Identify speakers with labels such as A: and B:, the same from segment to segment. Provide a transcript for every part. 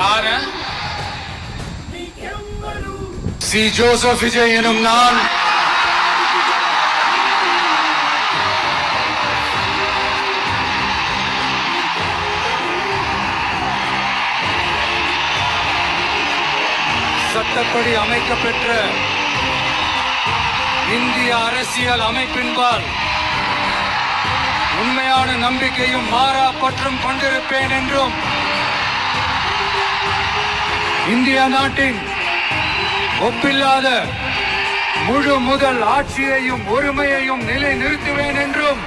A: யாரு? C Joseph Vijay எனும் நான் சட்டப்படி அமைக்கப்பெற்ற இந்திய அரசியல் அமைப்பின்பால் உண்மையான நம்பிக்கையும் மாறா பற்றும் கொண்டிருப்பேன் என்றும் இந்திய நாட்டின் ஒப்பில்லாத முழு முதல் ஆட்சியையும் ஒருமையையும் நிலைநிறுத்துவேன் என்றும்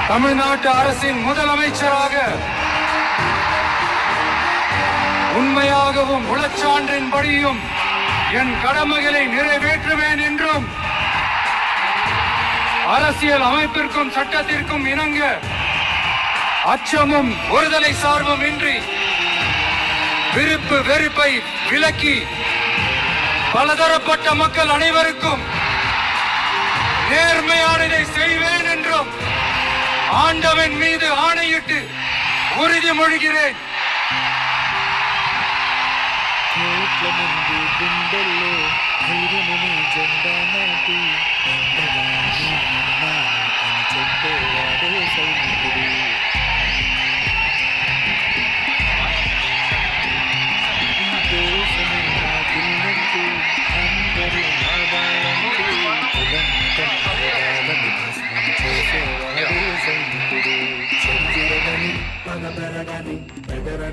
A: தமிழ்நாட்டு அரசின் முதலமைச்சராக உண்மையாகவும் உளச்சான்றின்படியும் என் கடமைகளை நிறைவேற்றுவேன் என்றும் அரசியல் அமைப்பிற்கும் சட்டத்திற்கும் இணங்க அச்சமும் ஒருதலை சார்பும் இன்றி விருப்பு வெறுப்பை விலக்கி பலதரப்பட்ட மக்கள் அனைவருக்கும் நேர்மையானதை செய்வேன் என்றும் ஆண்டவன் மீது ஆணையிட்டு உறுதிமொழிகிறேன்.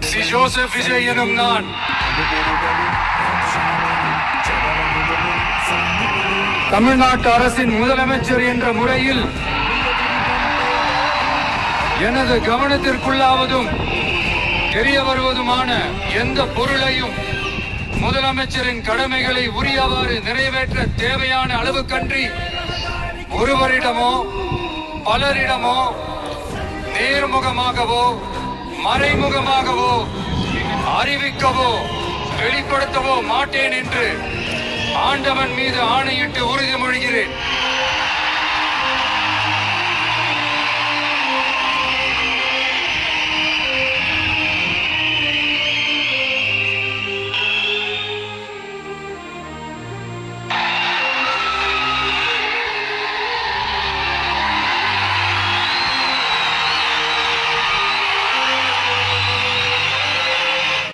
A: சி ஜோசப் விஜய் எனும் நான் தமிழ்நாட்டு அரசின் முதலமைச்சர் என்ற முறையில் எனது கவனத்திற்குள்ளாவதும் தெரிய வருவதுமான எந்த பொருளையும் முதலமைச்சரின் கடமைகளை உரியவாறு நிறைவேற்ற தேவையான அளவுக்கன்றி ஒருவரிடமோ பலரிடமோ நேர்முகமாகவோ மறைமுகமாகவோ அறிவிக்கவோ வெளிப்படுத்தவோ மாட்டேன் என்று ஆண்டவன் மீது ஆணையிட்டு உறுதி